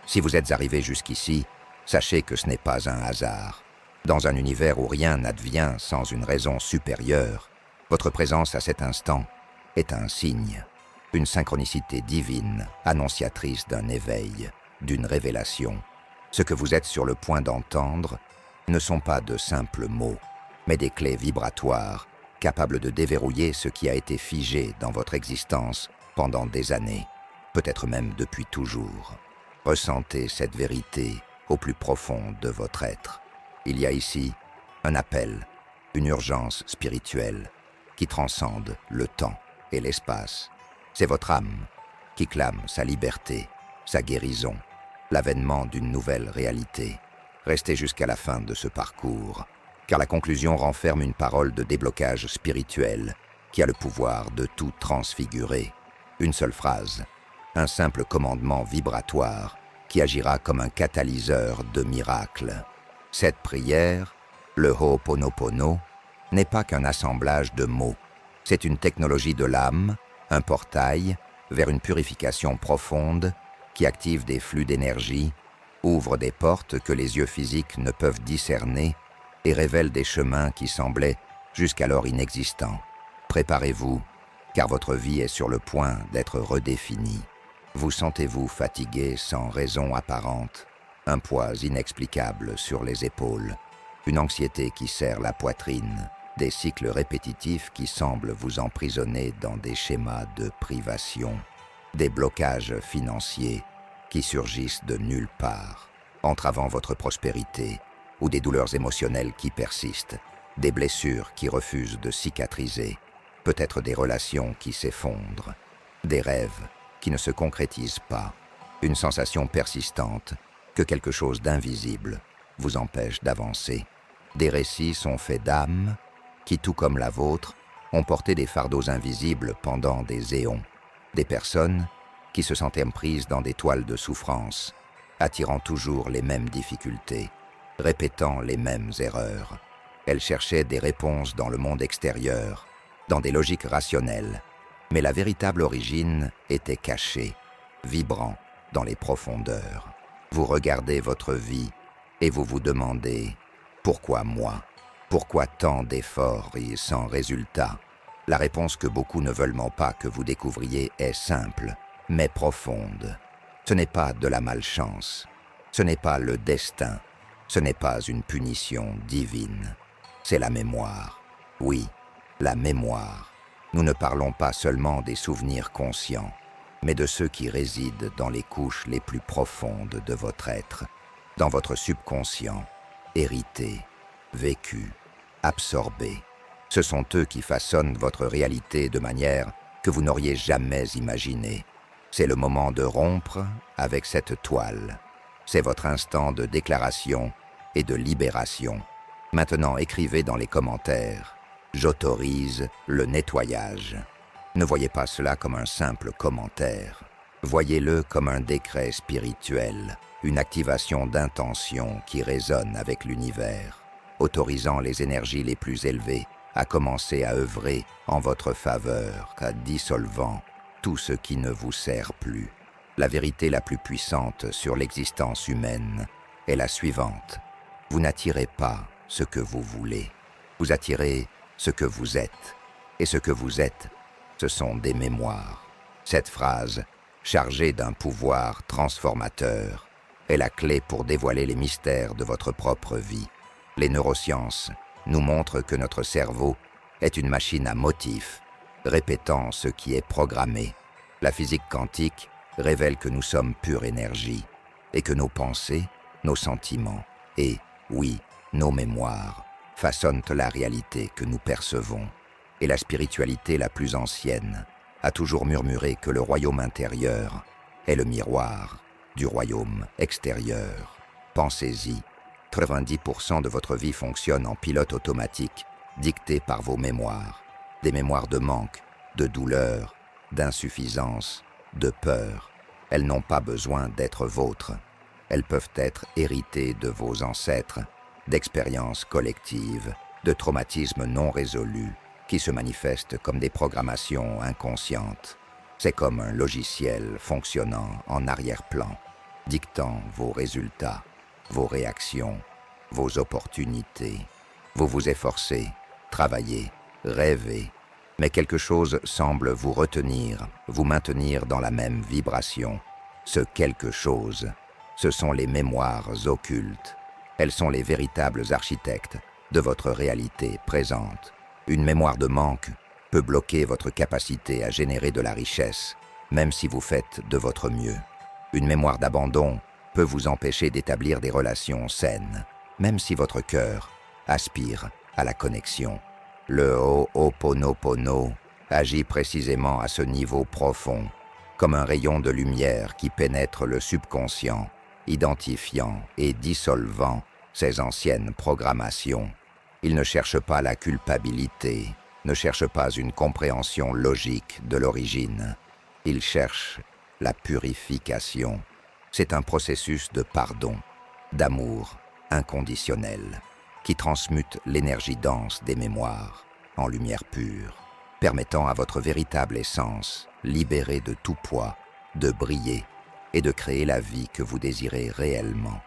Si vous êtes arrivé jusqu'ici, sachez que ce n'est pas un hasard. Dans un univers où rien n'advient sans une raison supérieure, votre présence à cet instant est un signe, une synchronicité divine, annonciatrice d'un éveil, d'une révélation. Ce que vous êtes sur le point d'entendre ne sont pas de simples mots, mais des clés vibratoires capables de déverrouiller ce qui a été figé dans votre existence pendant des années, peut-être même depuis toujours. Ressentez cette vérité au plus profond de votre être. Il y a ici un appel, une urgence spirituelle qui transcende le temps et l'espace. C'est votre âme qui clame sa liberté, sa guérison, l'avènement d'une nouvelle réalité. Restez jusqu'à la fin de ce parcours, car la conclusion renferme une parole de déblocage spirituel qui a le pouvoir de tout transfigurer. Une seule phrase, un simple commandement vibratoire qui agira comme un catalyseur de miracles. Cette prière, le Ho'oponopono, n'est pas qu'un assemblage de mots. C'est une technologie de l'âme, un portail vers une purification profonde qui active des flux d'énergie, ouvre des portes que les yeux physiques ne peuvent discerner et révèle des chemins qui semblaient jusqu'alors inexistants. Préparez-vous, car votre vie est sur le point d'être redéfinie. Vous sentez-vous fatigué sans raison apparente, un poids inexplicable sur les épaules, une anxiété qui serre la poitrine, des cycles répétitifs qui semblent vous emprisonner dans des schémas de privation, des blocages financiers qui surgissent de nulle part, entravant votre prospérité, ou des douleurs émotionnelles qui persistent, des blessures qui refusent de cicatriser, peut-être des relations qui s'effondrent, des rêves qui ne se concrétisent pas, une sensation persistante que quelque chose d'invisible vous empêche d'avancer. Des récits sont faits d'âmes qui, tout comme la vôtre, ont porté des fardeaux invisibles pendant des éons, des personnes qui se sentaient prises dans des toiles de souffrance, attirant toujours les mêmes difficultés, répétant les mêmes erreurs. Elles cherchaient des réponses dans le monde extérieur, dans des logiques rationnelles, mais la véritable origine était cachée, vibrant dans les profondeurs. Vous regardez votre vie et vous vous demandez « Pourquoi moi ? Pourquoi tant d'efforts et sans résultat ?» La réponse que beaucoup ne veulent pas que vous découvriez est simple, mais profonde. Ce n'est pas de la malchance, ce n'est pas le destin, ce n'est pas une punition divine, c'est la mémoire. Oui, la mémoire. Nous ne parlons pas seulement des souvenirs conscients, mais de ceux qui résident dans les couches les plus profondes de votre être, dans votre subconscient, hérité, vécu, absorbé. Ce sont eux qui façonnent votre réalité de manière que vous n'auriez jamais imaginée. C'est le moment de rompre avec cette toile. C'est votre instant de déclaration et de libération. Maintenant, écrivez dans les commentaires « J'autorise le nettoyage ». Ne voyez pas cela comme un simple commentaire. Voyez-le comme un décret spirituel, une activation d'intention qui résonne avec l'univers, autorisant les énergies les plus élevées à commencer à œuvrer en votre faveur, à dissolvant tout ce qui ne vous sert plus. La vérité la plus puissante sur l'existence humaine est la suivante. Vous n'attirez pas ce que vous voulez. Vous attirez ce que vous êtes. Et ce que vous êtes, ce sont des mémoires. Cette phrase, chargée d'un pouvoir transformateur, est la clé pour dévoiler les mystères de votre propre vie. Les neurosciences nous montrent que notre cerveau est une machine à motifs, répétant ce qui est programmé. La physique quantique révèle que nous sommes pure énergie et que nos pensées, nos sentiments et, oui, nos mémoires façonnent la réalité que nous percevons. Et la spiritualité la plus ancienne a toujours murmuré que le royaume intérieur est le miroir du royaume extérieur. Pensez-y, 90% de votre vie fonctionne en pilote automatique, dicté par vos mémoires. Des mémoires de manque, de douleur, d'insuffisance, de peur. Elles n'ont pas besoin d'être vôtres. Elles peuvent être héritées de vos ancêtres, d'expériences collectives, de traumatismes non résolus, qui se manifestent comme des programmations inconscientes. C'est comme un logiciel fonctionnant en arrière-plan. dictant vos résultats, vos réactions, vos opportunités. Vous vous efforcez, travaillez, rêvez, mais quelque chose semble vous retenir, vous maintenir dans la même vibration. Ce quelque chose, ce sont les mémoires occultes. Elles sont les véritables architectes de votre réalité présente. Une mémoire de manque peut bloquer votre capacité à générer de la richesse, même si vous faites de votre mieux. Une mémoire d'abandon peut vous empêcher d'établir des relations saines, même si votre cœur aspire à la connexion. Le Ho'oponopono agit précisément à ce niveau profond, comme un rayon de lumière qui pénètre le subconscient, identifiant et dissolvant ses anciennes programmations. Il ne cherche pas la culpabilité, ne cherche pas une compréhension logique de l'origine. Il cherche la purification. C'est un processus de pardon, d'amour inconditionnel, qui transmute l'énergie dense des mémoires en lumière pure, permettant à votre véritable essence, libérée de tout poids, de briller et de créer la vie que vous désirez réellement.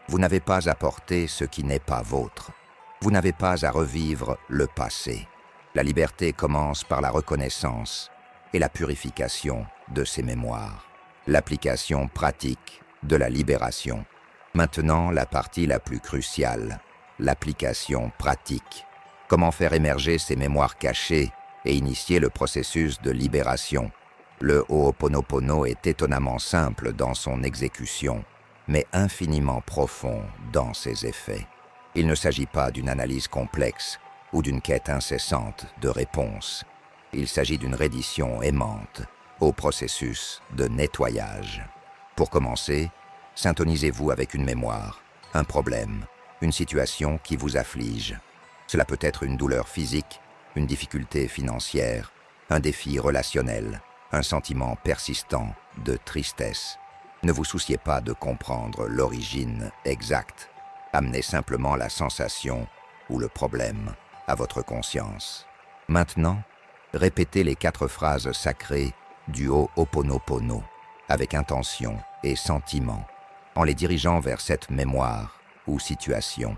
Vous n'avez pas à porter ce qui n'est pas vôtre. Vous n'avez pas à revivre le passé. La liberté commence par la reconnaissance et la purification de ces mémoires. L'application pratique de la libération. Maintenant, la partie la plus cruciale, l'application pratique. Comment faire émerger ces mémoires cachées et initier le processus de libération. Le Ho'oponopono est étonnamment simple dans son exécution, mais infiniment profond dans ses effets. Il ne s'agit pas d'une analyse complexe ou d'une quête incessante de réponses. Il s'agit d'une reddition aimante au processus de nettoyage. Pour commencer, syntonisez-vous avec une mémoire, un problème, une situation qui vous afflige. Cela peut être une douleur physique, une difficulté financière, un défi relationnel, un sentiment persistant de tristesse. Ne vous souciez pas de comprendre l'origine exacte. Amenez simplement la sensation ou le problème à votre conscience. Maintenant, répétez les 4 phrases sacrées du Ho'oponopono avec intention et sentiment, en les dirigeant vers cette mémoire ou situation.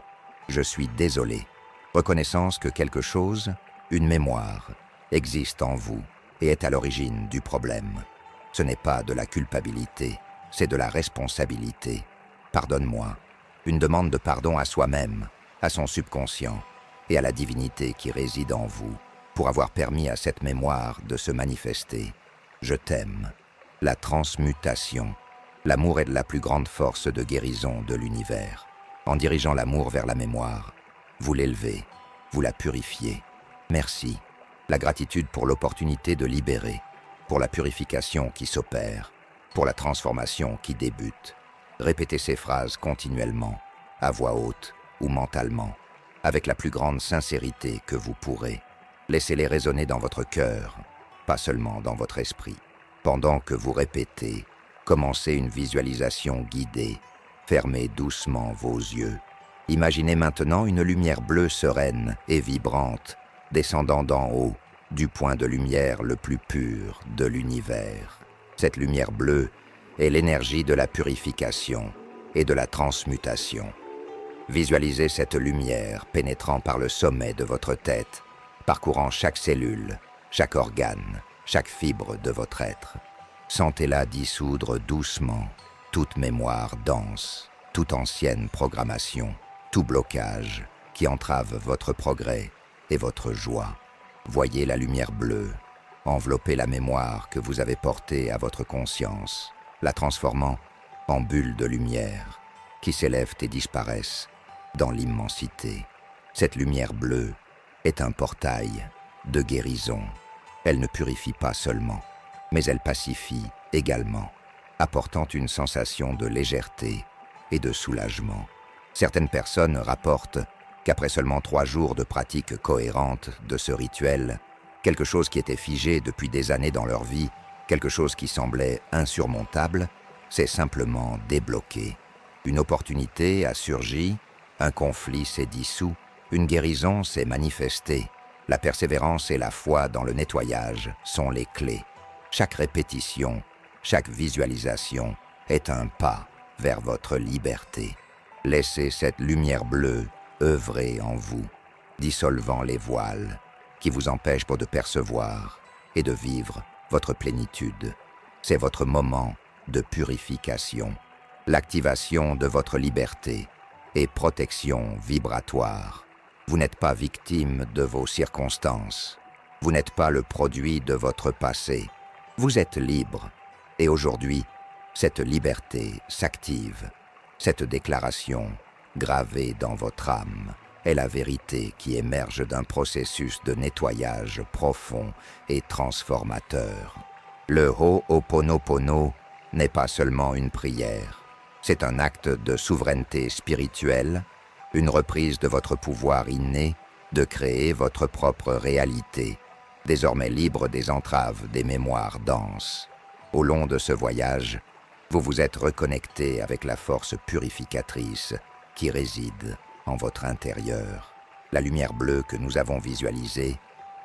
Je suis désolé. Reconnaissance que quelque chose, une mémoire, existe en vous et est à l'origine du problème. Ce n'est pas de la culpabilité, c'est de la responsabilité. Pardonne-moi. Une demande de pardon à soi-même, à son subconscient et à la divinité qui réside en vous pour avoir permis à cette mémoire de se manifester. Je t'aime. La transmutation. L'amour est de la plus grande force de guérison de l'univers. En dirigeant l'amour vers la mémoire, vous l'élevez, vous la purifiez. Merci. La gratitude pour l'opportunité de libérer, pour la purification qui s'opère, pour la transformation qui débute. Répétez ces phrases continuellement, à voix haute ou mentalement, avec la plus grande sincérité que vous pourrez. Laissez-les résonner dans votre cœur, pas seulement dans votre esprit. Pendant que vous répétez, commencez une visualisation guidée. Fermez doucement vos yeux. Imaginez maintenant une lumière bleue sereine et vibrante, descendant d'en haut, du point de lumière le plus pur de l'univers. Cette lumière bleue est l'énergie de la purification et de la transmutation. Visualisez cette lumière pénétrant par le sommet de votre tête, parcourant chaque cellule, chaque organe, chaque fibre de votre être. Sentez-la dissoudre doucement toute mémoire dense, toute ancienne programmation, tout blocage qui entrave votre progrès et votre joie. Voyez la lumière bleue envelopper la mémoire que vous avez portée à votre conscience, la transformant en bulles de lumière qui s'élèvent et disparaissent dans l'immensité. Cette lumière bleue est un portail de guérison. Elle ne purifie pas seulement, mais elle pacifie également, apportant une sensation de légèreté et de soulagement. Certaines personnes rapportent qu'après seulement 3 jours de pratique cohérente de ce rituel, quelque chose qui était figé depuis des années dans leur vie, quelque chose qui semblait insurmontable, s'est simplement débloqué. Une opportunité a surgi, un conflit s'est dissous, une guérison s'est manifestée. La persévérance et la foi dans le nettoyage sont les clés. Chaque répétition, chaque visualisation est un pas vers votre liberté. Laissez cette lumière bleue œuvrer en vous, dissolvant les voiles qui vous empêchent de percevoir et de vivre votre plénitude. C'est votre moment de purification, l'activation de votre liberté et protection vibratoire. Vous n'êtes pas victime de vos circonstances. Vous n'êtes pas le produit de votre passé. Vous êtes libre. Et aujourd'hui, cette liberté s'active. Cette déclaration, gravée dans votre âme, est la vérité qui émerge d'un processus de nettoyage profond et transformateur. Le Ho'oponopono n'est pas seulement une prière. C'est un acte de souveraineté spirituelle, une reprise de votre pouvoir inné de créer votre propre réalité, désormais libre des entraves des mémoires denses. Au long de ce voyage, vous vous êtes reconnecté avec la force purificatrice qui réside en votre intérieur. La lumière bleue que nous avons visualisée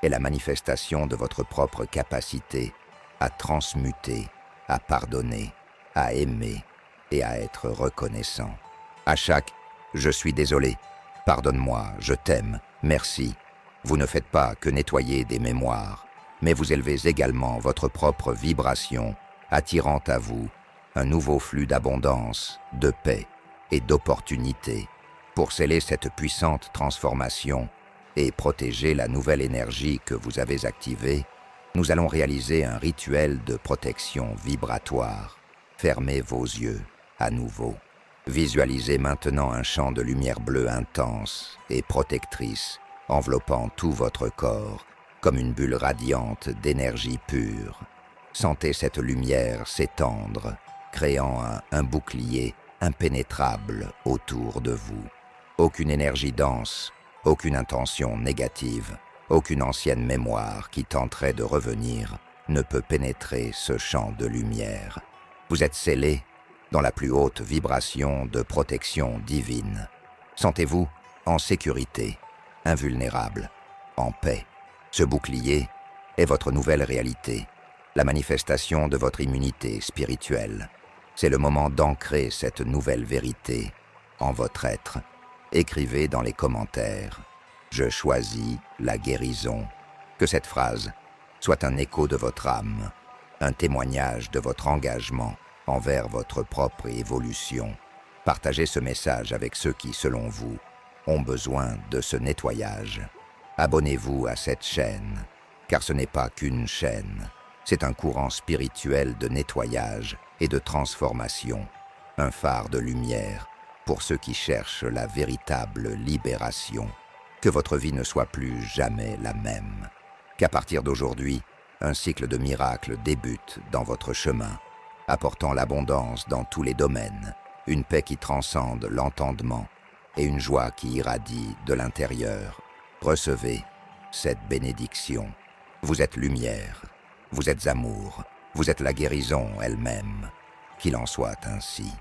est la manifestation de votre propre capacité à transmuter, à pardonner, à aimer et à être reconnaissant. À chaque « je suis désolé »,« pardonne-moi »,« je t'aime »,« merci », vous ne faites pas que nettoyer des mémoires, mais vous élevez également votre propre vibration, attirant à vous un nouveau flux d'abondance, de paix et d'opportunités. Pour sceller cette puissante transformation et protéger la nouvelle énergie que vous avez activée, nous allons réaliser un rituel de protection vibratoire. Fermez vos yeux à nouveau. Visualisez maintenant un champ de lumière bleue intense et protectrice enveloppant tout votre corps comme une bulle radiante d'énergie pure. Sentez cette lumière s'étendre, créant un bouclier impénétrable autour de vous. Aucune énergie dense, aucune intention négative, aucune ancienne mémoire qui tenterait de revenir ne peut pénétrer ce champ de lumière. Vous êtes scellé dans la plus haute vibration de protection divine. Sentez-vous en sécurité, invulnérable, en paix. Ce bouclier est votre nouvelle réalité, la manifestation de votre immunité spirituelle. C'est le moment d'ancrer cette nouvelle vérité en votre être. Écrivez dans les commentaires « Je choisis la guérison ». Que cette phrase soit un écho de votre âme, un témoignage de votre engagement envers votre propre évolution. Partagez ce message avec ceux qui, selon vous, ont besoin de ce nettoyage. Abonnez-vous à cette chaîne, car ce n'est pas qu'une chaîne. C'est un courant spirituel de nettoyage et de transformation, un phare de lumière pour ceux qui cherchent la véritable libération. Que votre vie ne soit plus jamais la même. Qu'à partir d'aujourd'hui, un cycle de miracles débute dans votre chemin, apportant l'abondance dans tous les domaines, une paix qui transcende l'entendement et une joie qui irradie de l'intérieur. Recevez cette bénédiction. Vous êtes lumière, vous êtes amour, vous êtes la guérison elle-même. Qu'il en soit ainsi.